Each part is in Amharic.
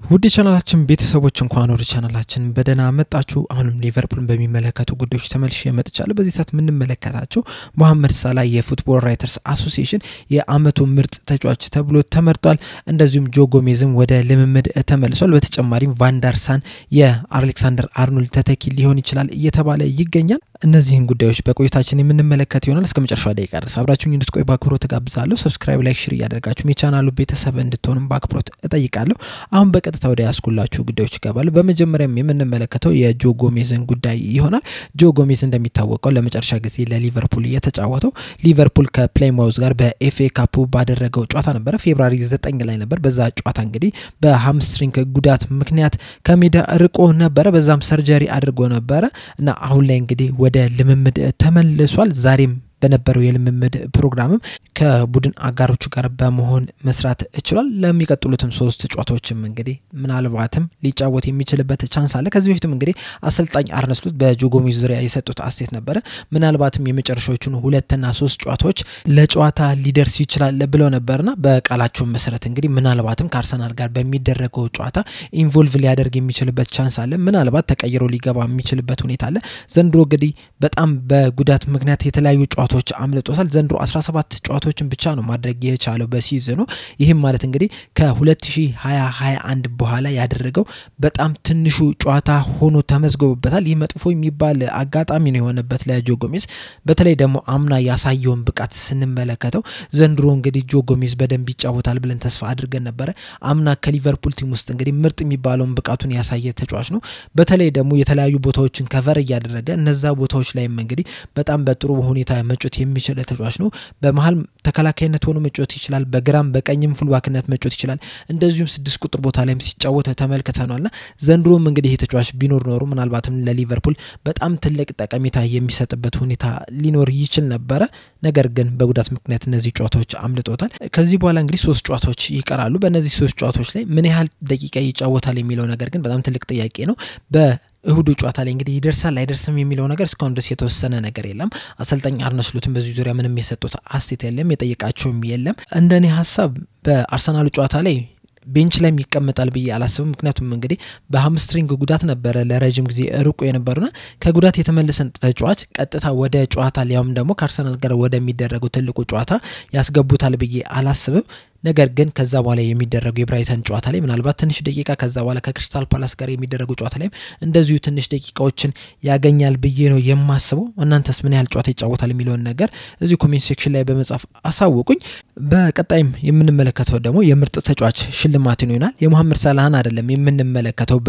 ውድ ቻናላችን ቤተሰቦች እንኳን ወደ ቻናላችን በደና መጣችሁ። አሁንም ሊቨርፑልን በሚመለከቱ ጉዳዮች ተመልሼ መጥቻለሁ። በዚህ ሰዓት ምን እንመለከታቸው መሐመድ ሳላ የፉትቦል ራይተርስ አሶሲዬሽን የአመቱ ምርጥ ተጫዋች ተብሎ ተመርጧል። እንደዚሁም ጆ ጎሜዝም ወደ ልምምድ ተመልሷል። በተጨማሪም ቫንደር ሳር የአሌክሳንደር አርኖልድ ተተኪ ሊሆን ይችላል እየተባለ ይገኛል። እነዚህን ጉዳዮች በቆይታችን የምንመለከት ይሆናል። እስከ መጨረሻው ደቂቃ ድረስ አብራችሁኝ እንድትቆዩ በአክብሮት ተጋብዛለሁ። ሰብስክራይብ፣ ላይክ፣ ሼር ያደርጋችሁ የቻናሉ ቤተሰብ እንድትሆኑ በአክብሮት እጠይቃለሁ። አሁን በቀጥታ ወደ ያስኩላችሁ ጉዳዮች ይገባሉ። በመጀመሪያም የምንመለከተው የጆ ጎሜዝን ጉዳይ ይሆናል። ጆ ጎሜዝ እንደሚታወቀው ለመጨረሻ ጊዜ ለሊቨርፑል የተጫወተው ሊቨርፑል ከፕሌይማውዝ ጋር በኤፍኤ ካፕ ባደረገው ጨዋታ ነበር። ፌብሩዋሪ 9 ላይ ነበር። በዛ ጨዋታ እንግዲህ በሃምስትሪንግ ጉዳት ምክንያት ከሜዳ ርቆ ነበር። በዛም ሰርጀሪ አድርጎ ነበር እና አሁን ላይ እንግዲህ ወደ ልምምድ ተመልሷል። ዛሬም በነበረው የልምምድ ፕሮግራምም ከቡድን አጋሮቹ ጋር በመሆን መስራት ይችላል። ለሚቀጥሉትም 3 ጨዋታዎችም እንግዲህ ምናልባትም ሊጫወት የሚችልበት ቻንስ አለ። ከዚህ በፊትም እንግዲህ አሰልጣኝ አርነ ስሎት በጆ ጎሜዝ ዙሪያ የሰጡት አስተያየት ነበር። ምናልባትም የመጨረሻዎቹን 2 እና 3 ጨዋታዎች ለጨዋታ ሊደርስ ይችላል ብለው ነበርና በቃላቸው መሰረት እንግዲህ ምናልባትም ከአርሰናል ጋር በሚደረገው ጨዋታ ኢንቮልቭ ሊያደርግ የሚችልበት ቻንስ አለ። ምናልባት ተቀይሮ ሊገባ የሚችልበት ሁኔታ አለ። ዘንድሮ እንግዲህ በጣም በጉዳት ምክንያት የተለያዩ ጨዋታዎች አምልጦታል። ዘንድሮ 17 ጨዋታዎችን ብቻ ነው ማድረግ የቻለው በሲዝኑ። ይሄም ማለት እንግዲህ ከ2020-21 በኋላ ያደረገው በጣም ትንሹ ጨዋታ ሆኖ ተመዝግቦበታል። ይህ መጥፎ የሚባል አጋጣሚ ነው የሆነበት ለጆ ጎሜዝ። በተለይ ደግሞ አምና ያሳየውን ብቃት ስንመለከተው ዘንድሮ እንግዲህ ጆ ጎሜዝ በደንብ ይጫወታል ብለን ተስፋ አድርገን ነበር። አምና ከሊቨርፑል ቲም ውስጥ እንግዲህ ምርጥ የሚባለውን ብቃቱን ያሳየ ተጫዋች ነው። በተለይ ደግሞ የተለያዩ ቦታዎችን ከቨር ያደረገ እነዛ ቦታዎች ላይም እንግዲህ በጣም በጥሩ ሁኔታ መጫወት የሚችል ተጫዋች ነው። በመሃል ተከላካይነት ሆኖ መጫወት ይችላል። በግራም በቀኝም ፉልባክነት መጫወት ይችላል። እንደዚሁም 6 ቁጥር ቦታ ላይም ሲጫወት ተመልክተናልና ዘንድሮም እንግዲህ ይሄ ተጫዋች ቢኖር ኖሮ ምናልባትም ለሊቨርፑል በጣም ትልቅ ጠቀሜታ የሚሰጥበት ሁኔታ ሊኖር ይችል ነበር። ነገር ግን በጉዳት ምክንያት እነዚህ ጨዋታዎች አምልጦታል። ከዚህ በኋላ እንግዲህ 3 ጨዋታዎች ይቀራሉ። በእነዚህ 3 ጨዋታዎች ላይ ምን ያህል ደቂቃ ይጫወታል የሚለው ነገር ግን በጣም ትልቅ ጥያቄ ነው። እሁዱ ጨዋታ ላይ እንግዲህ ይደርሳል አይደርስም የሚለው ነገር እስካሁን ድረስ የተወሰነ ነገር የለም። አሰልጣኝ አርነ ስሎትም በዚህ ዙሪያ ምንም የሰጡት አስተያየት የለም፣ የጠየቃቸውም የለም። እንደኔ ሐሳብ በአርሰናሉ ጨዋታ ላይ ቤንች ላይ ይቀመጣል ብዬ አላስብም። ምክንያቱም እንግዲህ በሃምስትሪንግ ጉዳት ነበር ለረጅም ጊዜ ርቆ የነበረውና ከጉዳት የተመለሰን ተጫዋች ቀጥታ ወደ ጨዋታ ሊያውም ደግሞ ከአርሰናል ጋር ወደሚደረገው ትልቁ ጨዋታ ያስገቡታል ብዬ አላስብም። ነገር ግን ከዛ በኋላ የሚደረገው የብራይተን ጨዋታ ላይ ምናልባት ትንሽ ደቂቃ ከዛ በኋላ ከክሪስታል ፓላስ ጋር የሚደረገው ጨዋታ ላይ እንደዚሁ ትንሽ ደቂቃዎችን ያገኛል ብዬ ነው የማስበው። እናንተስ ምን ያህል ጨዋታ ይጫወታል የሚለውን ነገር እዚህ ኮሜንት ሴክሽን ላይ በመጻፍ አሳውቁኝ። በቀጣይም የምንመለከተው ደግሞ የምርጥ ተጫዋች ሽልማት ይሆናል። የመሐመድ ሳላህን አይደለም የምንመለከተው።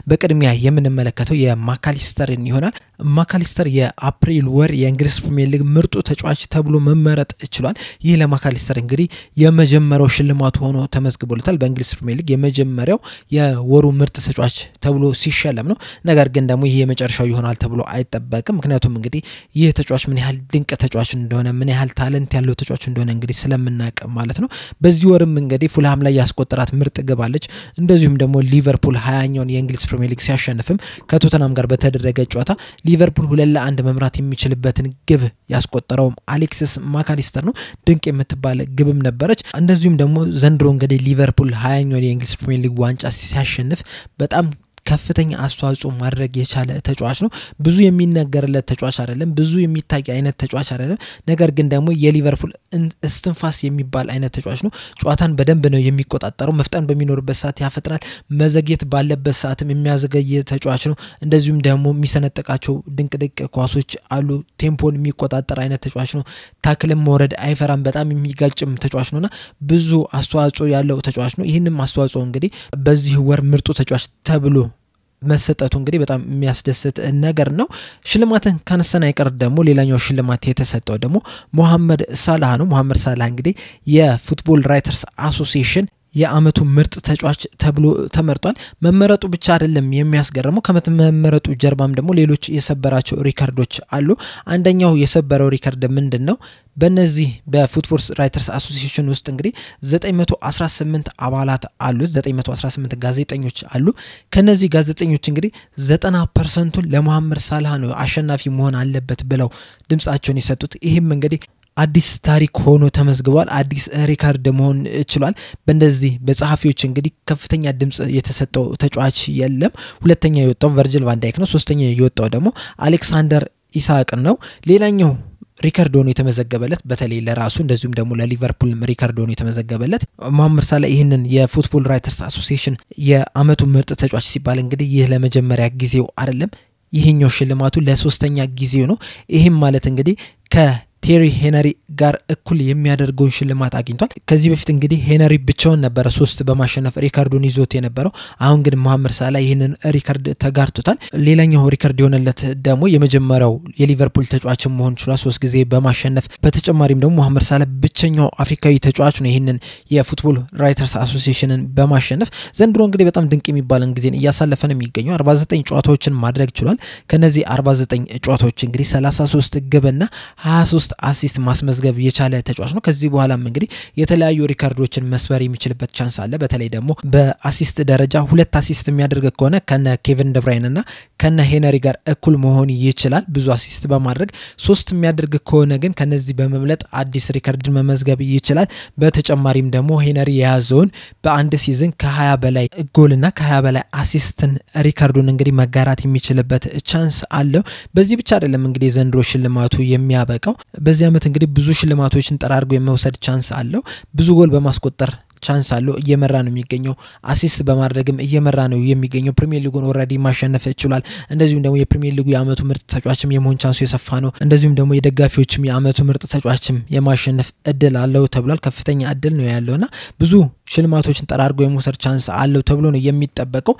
በቅድሚያ የምንመለከተው የማካሊስተርን ይሆናል። ማካሊስተር የአፕሪል ወር የእንግሊዝ ፕሪሚየር ሊግ ምርጡ ተጫዋች ተብሎ መመረጥ ይችላል። ይህ ለማካሊስተር እንግዲህ የመጀመሪያው ሽልማት ሆኖ ተመዝግቦለታል። በእንግሊዝ ፕሪሚየር ሊግ የመጀመሪያው የወሩ ምርጥ ተጫዋች ተብሎ ሲሸለም ነው። ነገር ግን ደግሞ ይሄ የመጨረሻው ይሆናል ተብሎ አይጠበቅም። ምክንያቱም እንግዲህ ይህ ተጫዋች ምን ያህል ድንቅ ተጫዋች እንደሆነ ምን ያህል ታለንት ያለው ተጫዋች እንደሆነ እንግዲህ ስለምናውቅ ማለት ነው። በዚህ ወርም እንግዲህ ፉልሃም ላይ ያስቆጠራት ምርጥ ግብ አለች። እንደዚሁም ደግሞ ሊቨርፑል 20ኛውን የእንግሊዝ ፕሪሚየር ሊግ ሲያሸንፍም ከቶተናም ጋር በተደረገ ጨዋታ ሊቨርፑል 2-1 መምራት የሚችልበትን ግብ ያስቆጠረው አሌክሲስ ማካሊስተር ነው። ድንቅ የምትባል ግብም ነበረች። እንደዚሁም ደግሞ ዘንድሮ እንግዲህ ሊቨርፑል 20ኛውን የእንግሊዝ ፕሪሚየር ሊግ ዋንጫ ሲያሸንፍ በጣም ከፍተኛ አስተዋጽኦ ማድረግ የቻለ ተጫዋች ነው። ብዙ የሚነገርለት ተጫዋች አይደለም፣ ብዙ የሚታይ አይነት ተጫዋች አይደለም። ነገር ግን ደግሞ የሊቨርፑል እስትንፋስ የሚባል አይነት ተጫዋች ነው። ጨዋታን በደንብ ነው የሚቆጣጠረው። መፍጠን በሚኖርበት ሰዓት ያፈጥናል፣ መዘግየት ባለበት ሰዓትም የሚያዘገይ ተጫዋች ነው። እንደዚሁም ደግሞ የሚሰነጠቃቸው ድንቅ ኳሶች አሉ። ቴምፖን የሚቆጣጠር አይነት ተጫዋች ነው። ታክልም መውረድ አይፈራም። በጣም የሚጋጭም ተጫዋች ነውና ብዙ አስተዋጽኦ ያለው ተጫዋች ነው። ይህንም አስተዋጽኦ እንግዲህ በዚህ ወር ምርጡ ተጫዋች ተብሎ መሰጠቱ እንግዲህ በጣም የሚያስደስት ነገር ነው። ሽልማትን ካነሳን አይቀር ደግሞ ሌላኛው ሽልማት የተሰጠው ደግሞ መሐመድ ሳላህ ነው። መሐመድ ሳላህ እንግዲህ የፉትቦል ራይተርስ አሶሲዬሽን የአመቱ ምርጥ ተጫዋች ተብሎ ተመርጧል። መመረጡ ብቻ አይደለም የሚያስገርመው፣ ከመመረጡ ጀርባም ደግሞ ሌሎች የሰበራቸው ሪከርዶች አሉ። አንደኛው የሰበረው ሪከርድ ምንድነው? በእነዚህ በፉትቦል ራይተርስ አሶሲዬሽን ውስጥ እንግዲህ 918 አባላት አሉት። 918 ጋዜጠኞች አሉ። ከነዚህ ጋዜጠኞች እንግዲህ 90% ለመሐመድ ሳላህ ነው አሸናፊ መሆን አለበት ብለው ድምጻቸውን የሰጡት። ይሄም እንግዲህ አዲስ ታሪክ ሆኖ ተመዝግቧል አዲስ ሪካርድ መሆን ችሏል በእንደዚህ በጸሐፊዎች እንግዲህ ከፍተኛ ድምጽ የተሰጠው ተጫዋች የለም ሁለተኛ የወጣው ቨርጂል ቫን ዳይክ ነው ሶስተኛ የወጣው ደግሞ አሌክሳንደር ኢሳቅ ነው ሌላኛው ሪካርድ ሆኖ የተመዘገበለት በተለይ ለራሱ እንደዚሁም ደግሞ ለሊቨርፑል ሪካርድ ሆኖ የተመዘገበለት መሐመድ ሳላ ይሄንን የፉትቦል ራይተርስ አሶሲዬሽን የአመቱ ምርጥ ተጫዋች ሲባል እንግዲህ ይህ ለመጀመሪያ ጊዜው አይደለም ይሄኛው ሽልማቱ ለሶስተኛ ጊዜው ነው ይሄም ማለት እንግዲህ ከቴሪ ሄነሪ ጋር እኩል የሚያደርገው ሽልማት አግኝቷል ከዚህ በፊት እንግዲህ ሄነሪ ብቻውን ነበር 3 በማሸነፍ ሪካርዱን ይዞት የነበረው አሁን ግን መሐመድ ሳላ ይሄንን ሪካርድ ተጋርቶታል ሌላኛው ሪካርድ የሆነለት ደግሞ የመጀመሪያው የሊቨርፑል ተጫዋች መሆን ችሏል 3 ጊዜ በማሸነፍ በተጨማሪም ደግሞ መሐመድ ሳላ ብቸኛው አፍሪካዊ ተጫዋች ነው ይሄንን የፉትቦል ራይተርስ አሶሲዬሽንን በማሸነፍ ዘንድሮ እንግዲህ በጣም ድንቅ የሚባልን ጊዜን እያሳለፈ ነው የሚገኘው 49 ጨዋታዎችን ማድረግ ችሏል ከነዚህ 49 ጨዋታዎች እንግዲህ 33 ግብና 23 አሲስት ማስመዝገብ የቻለ ተጫዋች ነው ከዚህ በኋላም እንግዲህ የተለያዩ ሪካርዶችን መስበር የሚችልበት ቻንስ አለ በተለይ ደግሞ በአሲስት ደረጃ 2 አሲስት የሚያደርግ ከሆነ ከነ ኬቪን ደብራይንና ከነ ሄነሪ ጋር እኩል መሆን ይችላል ብዙ አሲስት በማድረግ 3 የሚያደርግ ከሆነ ግን ከነዚህ በመብለጥ አዲስ ሪካርድን መመዝገብ ይችላል በተጨማሪም ደግሞ ሄነሪ የያዘውን በአንድ ሲዝን ከ20 በላይ ጎልና ከ20 በላይ አሲስትን ሪካርዱን እንግዲህ መጋራት የሚችልበት ቻንስ አለው በዚህ ብቻ አይደለም እንግዲህ ዘንድሮ ሽልማቱ የሚያበቃው በዚህ አመት እንግዲህ ብዙ ሽልማቶችን ጠራርጎ የመውሰድ ቻንስ አለው ብዙ ጎል በማስቆጠር ቻንስ አለው እየመራ ነው የሚገኘው አሲስት በማድረግም እየመራ ነው የሚገኘው ፕሪሚየር ሊጉን ኦሬዲ ማሸነፍ ይችላል እንደዚሁም ደግሞ የፕሪሚየር ሊጉ የአመቱ ምርጥ ተጫዋችም የመሆን ቻንሱ የሰፋ ነው እንደዚሁም ደግሞ የደጋፊዎችም የአመቱ ምርጥ ተጫዋችም የማሸነፍ እድል አለው ተብሏል ከፍተኛ እድል ነው ያለውና ብዙ ሽልማቶችን ጠራርጎ የመውሰድ ቻንስ አለው ተብሎ ነው የሚጠበቀው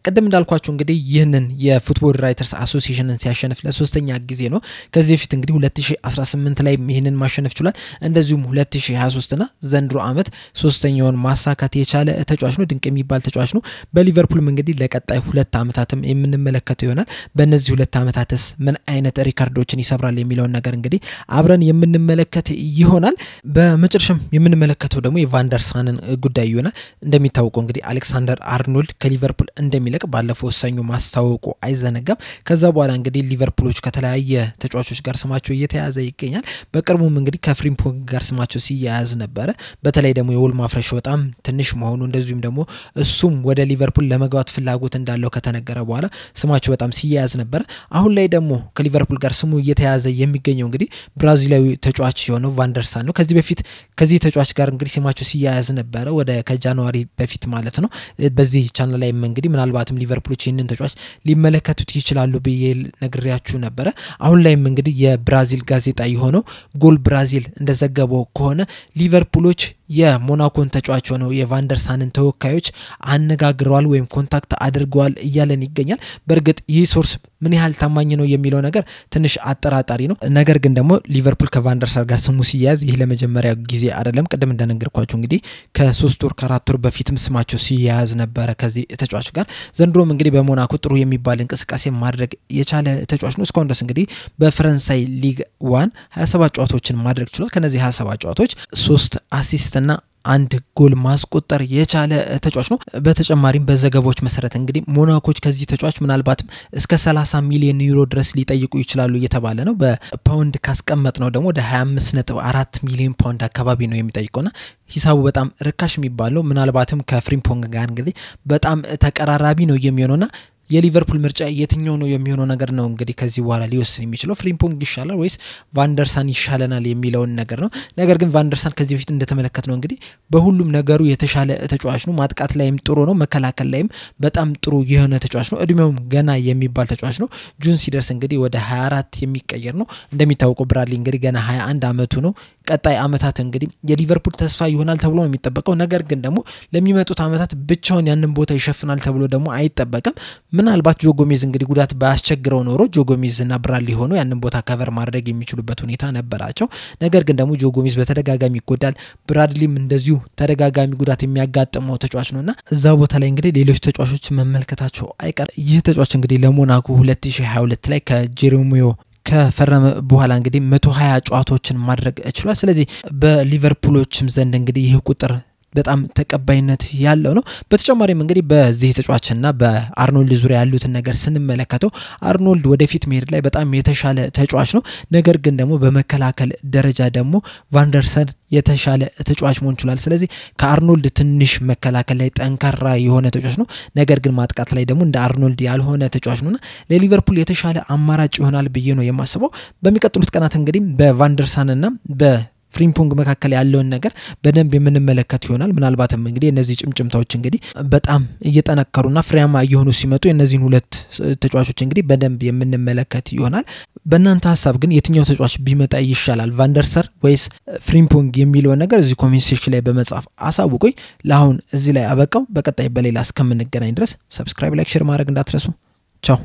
ቀደም እንዳልኳችሁ እንግዲህ ይህንን የፉትቦል ራይተርስ አሶሲዬሽንን ሲያሸንፍ ለሶስተኛ ጊዜ ነው ከዚህ በፊት እንግዲህ 2018 ላይ ይህንን ማሸነፍ ችሏል እንደዚሁም 2023 እና ዘንድሮ አመት ሶስተኛውን ማሳካት የቻለ ተጫዋች ነው ድንቅ የሚባል ተጫዋች ነው በሊቨርፑልም እንግዲህ ለቀጣይ 2 አመታትም የምንመለከተው ይሆናል በእነዚህ 2 አመታትስ ምን አይነት ሪካርዶችን ይሰብራል የሚለው ነገር እንግዲህ አብረን የምንመለከት ይሆናል በመጨረሻም የምንመለከተው ደግሞ የቫንደርሳንን ጉዳይ ይሆናል እንደሚታወቀው እንግዲህ አሌክሳንደር አርኖልድ ከሊቨርፑል እንደሚለቅ ባለፈው ሰኞ ማስታወቁ አይዘነጋም ከዛ በኋላ እንግዲህ ሊቨርፑሎች ከተለያየ ተጫዋቾች ጋር ስማቸው እየተያዘ ይገኛል በቅርቡም እንግዲህ ከፍሪምፖንግ ጋር ስማቸው ሲያያዝ ነበር በተለይ ደግሞ የውል ማፍረሻው በጣም ትንሽ መሆኑ እንደዚሁም ደግሞ እሱም ወደ ሊቨርፑል ለመግባት ፍላጎት እንዳለው ከተነገረ በኋላ ስማቸው በጣም ሲያያዝ ነበር አሁን ላይ ደግሞ ከሊቨርፑል ጋር ስሙ እየተያዘ የሚገኘው እንግዲህ ብራዚላዊ ተጫዋች የሆነው ቫንደርሳን ነው ከዚህ በፊት ከዚህ ተጫዋች ጋር እንግዲህ ስማቸው ሲያያዝ ነበር ወደ ከጃንዋሪ በፊት ማለት ነው በዚህ ቻናል ላይ እንግዲህ ምናልባትም ሊቨርፑሎች ይህንን ተጫዋች ሊመለከቱት ይችላሉ ብዬ ነግሬያችሁ ነበር አሁን ላይም እንግዲህ የብራዚል ጋዜጣ የሆነው ጎል ብራዚል እንደዘገበው ከሆነ ሊቨርፑሎች የሞናኮን ተጫዋች ሆነው የቫንደርሳንን ተወካዮች አነጋግረዋል ወይም ኮንታክት አድርገዋል እያለን ይገኛል በርግጥ ይህ ሶርስ ምን ያህል ታማኝ ነው የሚለው ነገር ትንሽ አጠራጣሪ ነው ነገር ግን ደግሞ ሊቨርፑል ከቫንደርሳር ጋር ስሙ ሲያያዝ ይህ ለመጀመሪያ ጊዜ አይደለም ቀደም እንደነገርኳችሁ እንግዲህ ከ3 ወር ከ4 ወር በፊትም ስማቸው ሲያያዝ ነበር ከዚህ ተጫዋች ጋር ዘንድሮም እንግዲህ በሞናኮ ጥሩ የሚባል እንቅስቃሴ ማድረግ የቻለ ተጫዋች ነው እስካሁን ድረስ እንግዲህ በፈረንሳይ ሊግ 1 27 ጨዋታዎችን ማድረግ ችሏል ከነዚህ 27 ጨዋታዎች 3 አሲስት እና አንድ ጎል ማስቆጠር የቻለ ተጫዋች ነው በተጨማሪም በዘገባዎች መሰረት እንግዲህ ሞናኮች ከዚህ ተጫዋች ምናልባትም እስከ 30 ሚሊዮን ዩሮ ድረስ ሊጠይቁ ይችላሉ እየተባለ ነው በፓውንድ ካስቀመጥ ነው ደግሞ ወደ 25.4 ሚሊዮን ፓውንድ አካባቢ ነው የሚጠይቀውና ሂሳቡ በጣም ርካሽ የሚባል ነው ምናልባትም ከፍሪምፖንግ ጋር እንግዲህ በጣም ተቀራራቢ ነው የሚሆነውና የሊቨርፑል ምርጫ የትኛው ነው የሚሆነው ነገር ነው እንግዲህ ከዚህ በኋላ ሊወስን የሚችለው ፍሪምፖንግ ይሻላል ወይስ ቫንደርሳን ይሻለናል የሚለው ነገር ነው ነገር ግን ቫንደርሳን ከዚህ በፊት እንደተመለከተው እንግዲህ በሁሉም ነገሩ የተሻለ ተጫዋች ነው ማጥቃት ላይም ጥሩ ነው መከላከል ላይም በጣም ጥሩ የሆነ ተጫዋች ነው እድሜውም ገና የሚባል ተጫዋች ነው ጁን ሲደርስ እንግዲህ ወደ 24 የሚቀየር ነው እንደሚታወቀው ብራድሊ እንግዲህ ገና 21 አመቱ ነው ቀጣይ አመታት እንግዲህ የሊቨርፑል ተስፋ ይሆናል ተብሎ ነው የሚጠበቀው ነገር ግን ደግሞ ለሚመጡት አመታት ብቻውን ያንን ቦታ ይሸፍናል ተብሎ ደግሞ አይጠበቅም ምናልባት ጆ ጎሜዝ እንግዲህ ጉዳት ባያስቸግረው ኖሮ ጆ ጎሜዝ እና ብራድሊ ሆኖ ያንን ቦታ ከቨር ማድረግ የሚችሉበት ሁኔታ ነበራቸው ነገር ግን ደግሞ ጆ ጎሜዝ በተደጋጋሚ ይጎዳል ብራድሊም እንደዚሁ ተደጋጋሚ ጉዳት የሚያጋጥመው ተጫዋች ነውና እዛ ቦታ ላይ እንግዲህ ሌሎች ተጫዋቾች መመልከታቸው አይቀር ይህ ተጫዋች እንግዲህ ለሞናኮ 2022 ላይ ከጄሬሚዮ ከፈረመ በኋላ እንግዲህ 120 ጨዋታዎችን ማድረግ ችሏል ስለዚህ በሊቨርፑሎችም ዘንድ እንግዲህ ይህ ቁጥር በጣም ተቀባይነት ያለው ነው በተጨማሪም እንግዲህ በዚህ ተጫዋችና በአርኖልድ ዙሪያ ያሉትን ነገር ስንመለከተው አርኖልድ ወደፊት መሄድ ላይ በጣም የተሻለ ተጫዋች ነው ነገር ግን ደግሞ በመከላከል ደረጃ ደግሞ ቫንደርሰን የተሻለ ተጫዋች መሆን ይችላል ስለዚህ ከአርኖልድ ትንሽ መከላከል ላይ ጠንካራ የሆነ ተጫዋች ነው ነገር ግን ማጥቃት ላይ ደግሞ እንደ አርኖልድ ያልሆነ ተጫዋች ነውና ለሊቨርፑል የተሻለ አማራጭ ይሆናል ብዬ ነው የማስበው በሚቀጥሉት ቀናት እንግዲህ በቫንደርሰንና በፍሪምፖንግ መካከል ያለውን ነገር በደንብ የምንመለከት ይሆናል ምናልባትም እንግዲህ እነዚህ ጭምጭምታዎች እንግዲህ በጣም እየተነከሩና ፍሬያማ እየሆኑ ሲመጡ እነዚህን ሁለት ተጫዋቾች እንግዲህ በደንብ የምንመለከት ይሆናል በእናንተ ሐሳብ ግን የትኛው ተጫዋች ቢመጣ ይሻላል ቫንደርሰር ወይስ ፍሪምፖንግ የሚለው ነገር እዚህ ኮሜንት ሴክሽን ላይ በመጻፍ አሳውቁኝ ለአሁን እዚህ ላይ አበቃው በቀጣይ በሌላ እስከምንገናኝ ድረስ ሰብስክራይብ ላይክ ሼር ማድረግ እንዳትረሱ ቻው